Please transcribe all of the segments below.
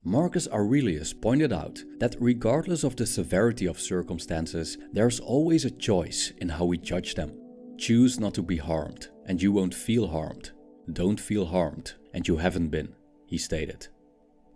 Marcus Aurelius pointed out that regardless of the severity of circumstances, there's always a choice in how we judge them. Choose not to be harmed, and you won't feel harmed. Don't feel harmed, and you haven't been, he stated.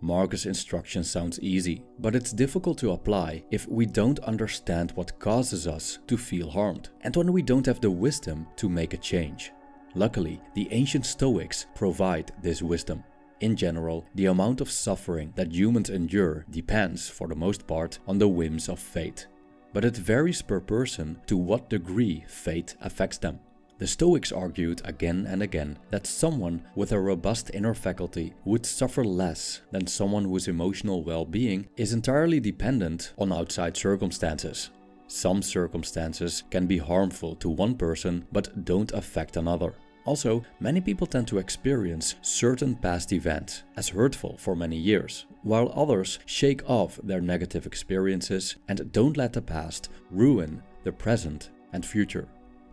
Marcus' instruction sounds easy, but it's difficult to apply if we don't understand what causes us to feel harmed, and when we don't have the wisdom to make a change. Luckily, the ancient Stoics provide this wisdom. In general, the amount of suffering that humans endure depends, for the most part, on the whims of fate. But it varies per person to what degree fate affects them. The Stoics argued again and again that someone with a robust inner faculty would suffer less than someone whose emotional well-being is entirely dependent on outside circumstances. Some circumstances can be harmful to one person but don't affect another. Also, many people tend to experience certain past events as hurtful for many years, while others shake off their negative experiences and don't let the past ruin the present and future.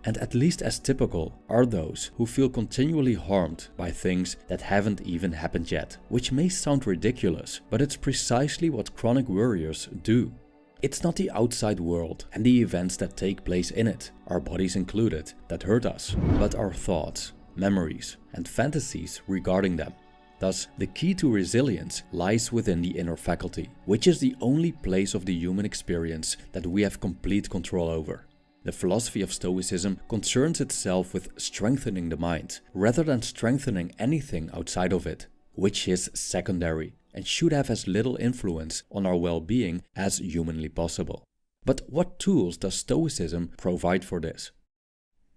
And at least as typical are those who feel continually harmed by things that haven't even happened yet, which may sound ridiculous, but it's precisely what chronic worriers do. It's not the outside world and the events that take place in it, our bodies included, that hurt us, but our thoughts, memories, and fantasies regarding them. Thus, the key to resilience lies within the inner faculty, which is the only place of the human experience that we have complete control over. The philosophy of Stoicism concerns itself with strengthening the mind, rather than strengthening anything outside of it, which is secondary and should have as little influence on our well-being as humanly possible. But what tools does Stoicism provide for this?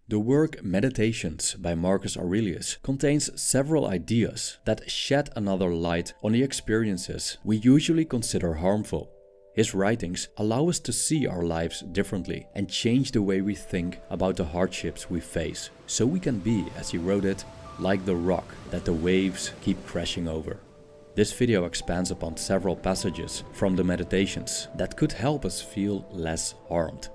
The work Meditations by Marcus Aurelius contains several ideas that shed another light on the experiences we usually consider harmful. His writings allow us to see our lives differently and change the way we think about the hardships we face, so we can be, as he wrote it, like the rock that the waves keep crashing over. This video expands upon several passages from the Meditations that could help us feel less harmed.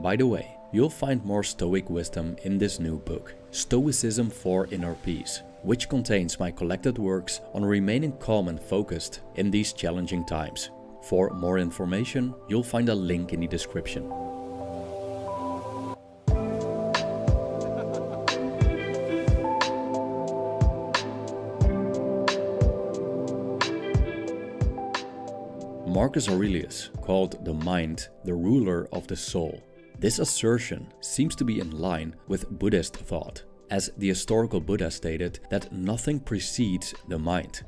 By the way, you'll find more Stoic wisdom in this new book, Stoicism for Inner Peace, which contains my collected works on remaining calm and focused in these challenging times. For more information, you'll find a link in the description. Marcus Aurelius called the mind the ruler of the soul. This assertion seems to be in line with Buddhist thought, as the historical Buddha stated that nothing precedes the mind.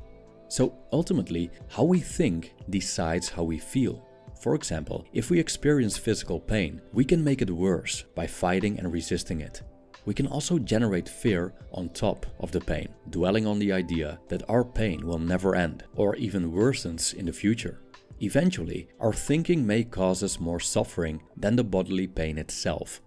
So ultimately, how we think decides how we feel. For example, if we experience physical pain, we can make it worse by fighting and resisting it. We can also generate fear on top of the pain, dwelling on the idea that our pain will never end or even worsens in the future. Eventually, our thinking may cause us more suffering than the bodily pain itself.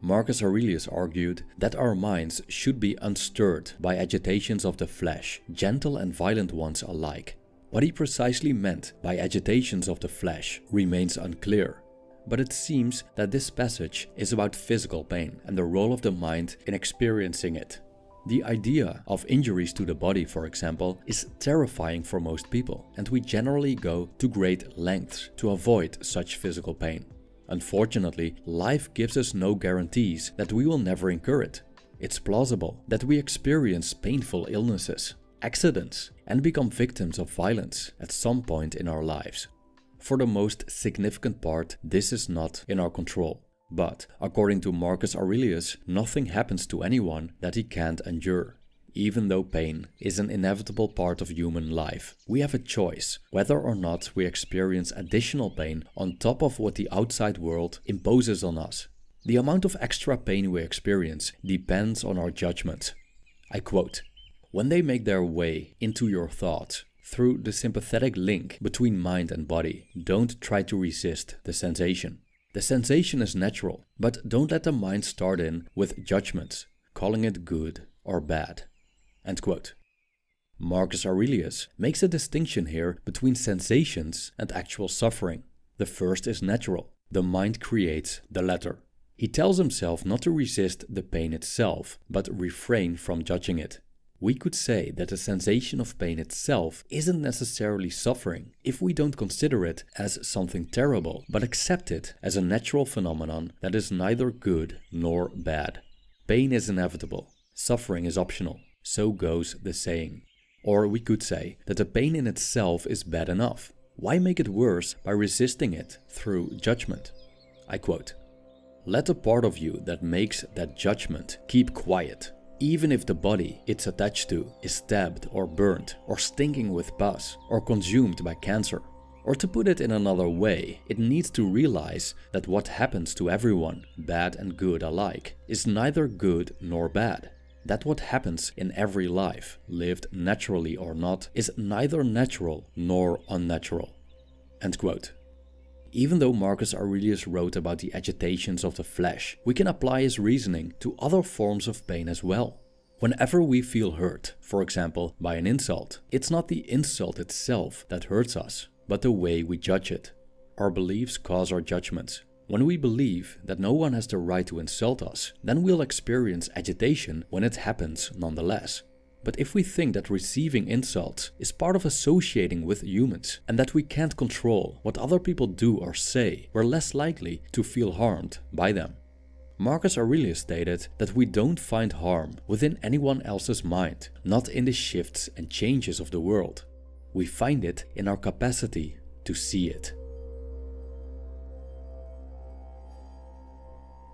Marcus Aurelius argued that our minds should be unstirred by agitations of the flesh, gentle and violent ones alike. What he precisely meant by agitations of the flesh remains unclear, but it seems that this passage is about physical pain and the role of the mind in experiencing it. The idea of injuries to the body, for example, is terrifying for most people, and we generally go to great lengths to avoid such physical pain. Unfortunately, life gives us no guarantees that we will never incur it. It's plausible that we experience painful illnesses, accidents, and become victims of violence at some point in our lives. For the most significant part, this is not in our control. But, according to Marcus Aurelius, nothing happens to anyone that he can't endure. Even though pain is an inevitable part of human life, we have a choice whether or not we experience additional pain on top of what the outside world imposes on us. The amount of extra pain we experience depends on our judgment. I quote, "When they make their way into your thoughts through the sympathetic link between mind and body, don't try to resist the sensation. The sensation is natural, but don't let the mind start in with judgments, calling it good or bad." End quote. Marcus Aurelius makes a distinction here between sensations and actual suffering. The first is natural, the mind creates the latter. He tells himself not to resist the pain itself, but refrain from judging it. We could say that the sensation of pain itself isn't necessarily suffering if we don't consider it as something terrible, but accept it as a natural phenomenon that is neither good nor bad. Pain is inevitable, suffering is optional, so goes the saying. Or we could say that the pain in itself is bad enough. Why make it worse by resisting it through judgment? I quote, "Let the part of you that makes that judgment keep quiet. Even if the body it's attached to is stabbed or burnt or stinking with pus or consumed by cancer. Or to put it in another way, it needs to realize that what happens to everyone, bad and good alike, is neither good nor bad. That what happens in every life, lived naturally or not, is neither natural nor unnatural." End quote. Even though Marcus Aurelius wrote about the agitations of the flesh, we can apply his reasoning to other forms of pain as well. Whenever we feel hurt, for example by an insult, it's not the insult itself that hurts us, but the way we judge it. Our beliefs cause our judgments. When we believe that no one has the right to insult us, then we'll experience agitation when it happens nonetheless. But if we think that receiving insults is part of associating with humans and that we can't control what other people do or say, we're less likely to feel harmed by them. Marcus Aurelius stated that we don't find harm within anyone else's mind, not in the shifts and changes of the world. We find it in our capacity to see it.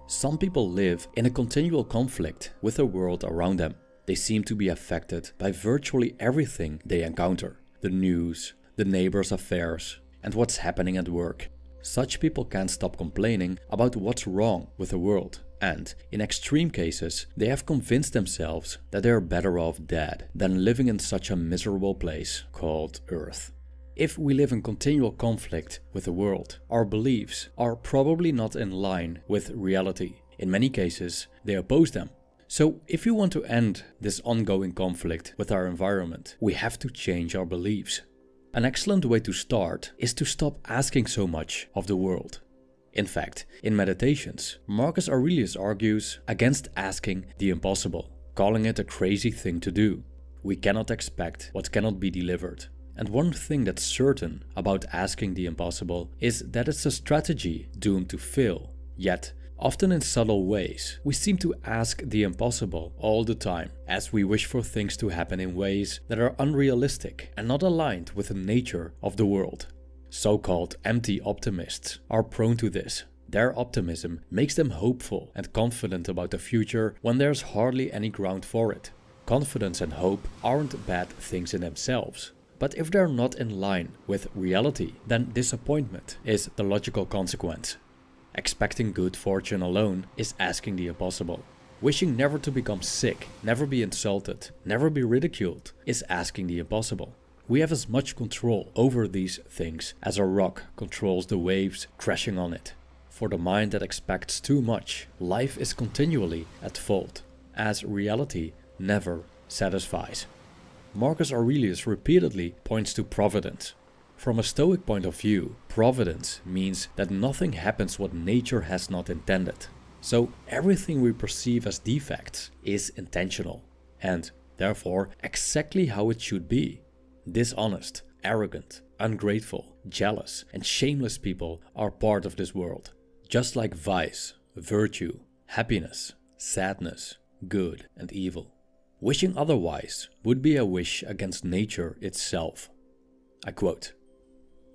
Some people live in a continual conflict with the world around them. They seem to be affected by virtually everything they encounter. The news, the neighbors' affairs, and what's happening at work. Such people can't stop complaining about what's wrong with the world. And, in extreme cases, they have convinced themselves that they are better off dead than living in such a miserable place called Earth. If we live in continual conflict with the world, our beliefs are probably not in line with reality. In many cases, they oppose them. So, if you want to end this ongoing conflict with our environment, we have to change our beliefs. An excellent way to start is to stop asking so much of the world. In fact, in Meditations, Marcus Aurelius argues against asking the impossible, calling it a crazy thing to do. We cannot expect what cannot be delivered. And one thing that's certain about asking the impossible is that it's a strategy doomed to fail. Yet, often in subtle ways, we seem to ask the impossible all the time, as we wish for things to happen in ways that are unrealistic and not aligned with the nature of the world. So-called empty optimists are prone to this. Their optimism makes them hopeful and confident about the future when there's hardly any ground for it. Confidence and hope aren't bad things in themselves. But if they're not in line with reality, then disappointment is the logical consequence. Expecting good fortune alone is asking the impossible. Wishing never to become sick, never be insulted, never be ridiculed is asking the impossible. We have as much control over these things as a rock controls the waves crashing on it. For the mind that expects too much, life is continually at fault, as reality never satisfies. Marcus Aurelius repeatedly points to providence. From a Stoic point of view, providence means that nothing happens what nature has not intended. So everything we perceive as defects is intentional, and therefore exactly how it should be. Dishonest, arrogant, ungrateful, jealous, and shameless people are part of this world. Just like vice, virtue, happiness, sadness, good and evil. Wishing otherwise would be a wish against nature itself. I quote,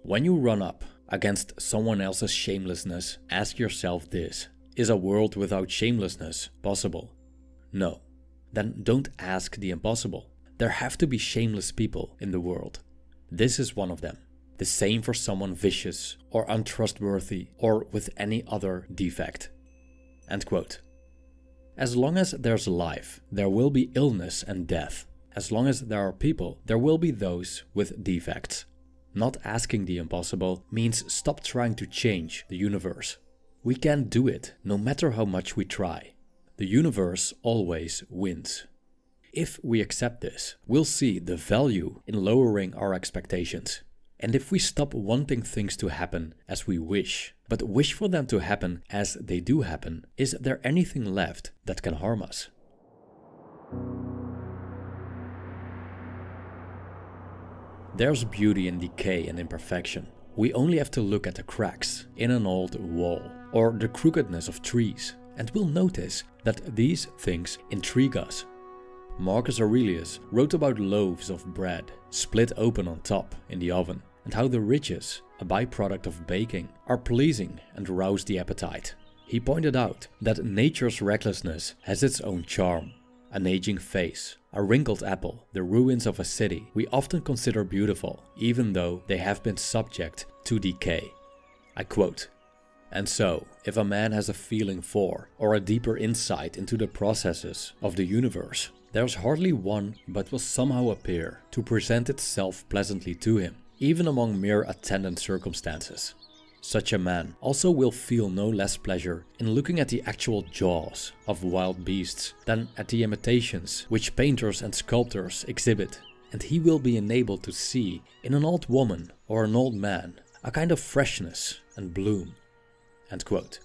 "When you run up against someone else's shamelessness, ask yourself this: is a world without shamelessness possible? No. Then don't ask the impossible. There have to be shameless people in the world. This is one of them. The same for someone vicious or untrustworthy or with any other defect." End quote. As long as there's life, there will be illness and death. As long as there are people, there will be those with defects. Not asking the impossible means stop trying to change the universe. We can't do it, no matter how much we try. The universe always wins. If we accept this, we'll see the value in lowering our expectations. And if we stop wanting things to happen as we wish, but wish for them to happen as they do happen, is there anything left that can harm us? There's beauty in decay and imperfection. We only have to look at the cracks in an old wall or the crookedness of trees, and we'll notice that these things intrigue us. Marcus Aurelius wrote about loaves of bread split open on top in the oven, and how the ridges, a byproduct of baking, are pleasing and rouse the appetite. He pointed out that nature's recklessness has its own charm. An aging face, a wrinkled apple, the ruins of a city we often consider beautiful, even though they have been subject to decay. I quote, "And so, if a man has a feeling for, or a deeper insight into the processes of the universe, there's hardly one but will somehow appear to present itself pleasantly to him, even among mere attendant circumstances. Such a man also will feel no less pleasure in looking at the actual jaws of wild beasts than at the imitations which painters and sculptors exhibit, and he will be enabled to see in an old woman or an old man a kind of freshness and bloom." End quote.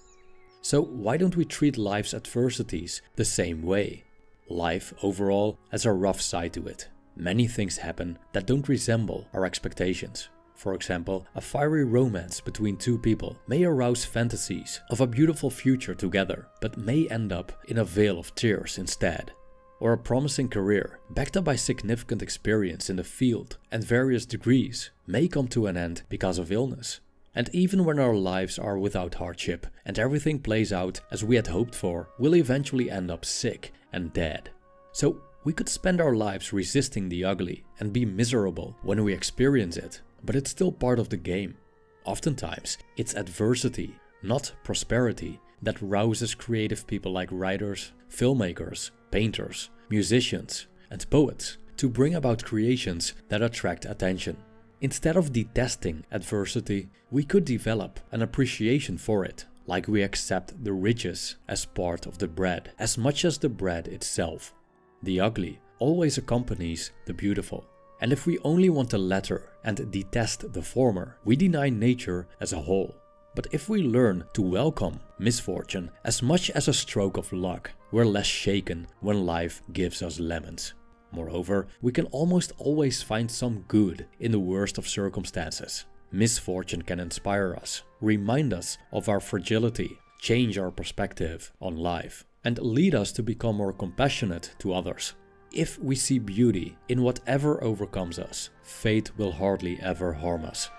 So why don't we treat life's adversities the same way? Life overall has a rough side to it. Many things happen that don't resemble our expectations. For example, a fiery romance between two people may arouse fantasies of a beautiful future together, but may end up in a vale of tears instead. Or a promising career, backed up by significant experience in the field and various degrees, may come to an end because of illness. And even when our lives are without hardship and everything plays out as we had hoped for, we'll eventually end up sick and dead. So we could spend our lives resisting the ugly and be miserable when we experience it, but it's still part of the game. Oftentimes, it's adversity, not prosperity, that rouses creative people like writers, filmmakers, painters, musicians, and poets to bring about creations that attract attention. Instead of detesting adversity, we could develop an appreciation for it, like we accept the ridges as part of the bread, as much as the bread itself. The ugly always accompanies the beautiful. And if we only want the latter and detest the former, we deny nature as a whole. But if we learn to welcome misfortune as much as a stroke of luck, we're less shaken when life gives us lemons. Moreover, we can almost always find some good in the worst of circumstances. Misfortune can inspire us, remind us of our fragility, change our perspective on life, and lead us to become more compassionate to others. If we see beauty in whatever overcomes us, fate will hardly ever harm us.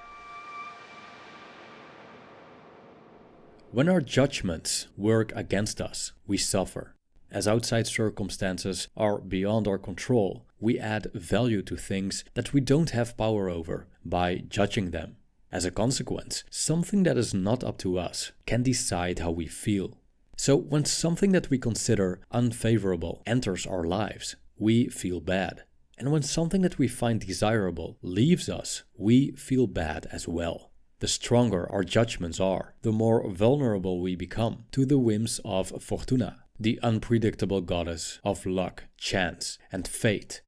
When our judgments work against us, we suffer. As outside circumstances are beyond our control, we add value to things that we don't have power over by judging them. As a consequence, something that is not up to us can decide how we feel. So when something that we consider unfavorable enters our lives, we feel bad. And when something that we find desirable leaves us, we feel bad as well. The stronger our judgments are, the more vulnerable we become to the whims of Fortuna, the unpredictable goddess of luck, chance, and fate.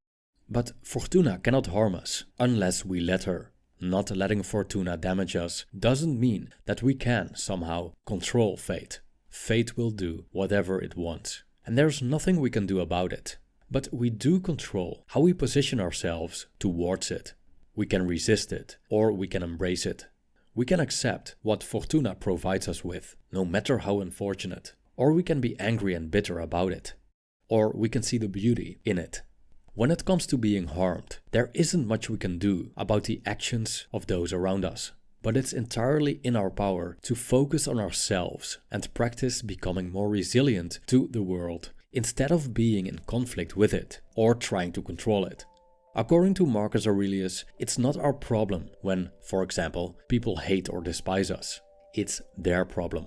But Fortuna cannot harm us unless we let her. Not letting Fortuna damage us doesn't mean that we can somehow control fate. Fate will do whatever it wants, and there's nothing we can do about it. But we do control how we position ourselves towards it. We can resist it, or we can embrace it. We can accept what Fortuna provides us with, no matter how unfortunate. Or we can be angry and bitter about it. Or we can see the beauty in it. When it comes to being harmed, there isn't much we can do about the actions of those around us. But it's entirely in our power to focus on ourselves and practice becoming more resilient to the world, instead of being in conflict with it or trying to control it. According to Marcus Aurelius, it's not our problem when, for example, people hate or despise us. It's their problem.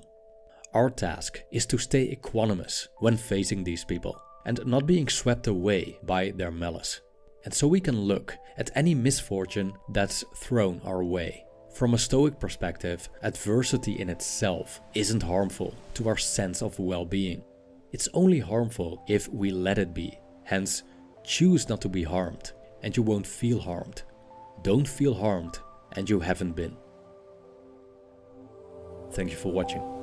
Our task is to stay equanimous when facing these people and not being swept away by their malice. And so we can look at any misfortune that's thrown our way. From a Stoic perspective, adversity in itself isn't harmful to our sense of well-being. It's only harmful if we let it be. Hence, choose not to be harmed, and you won't feel harmed. Don't feel harmed, and you haven't been. Thank you for watching.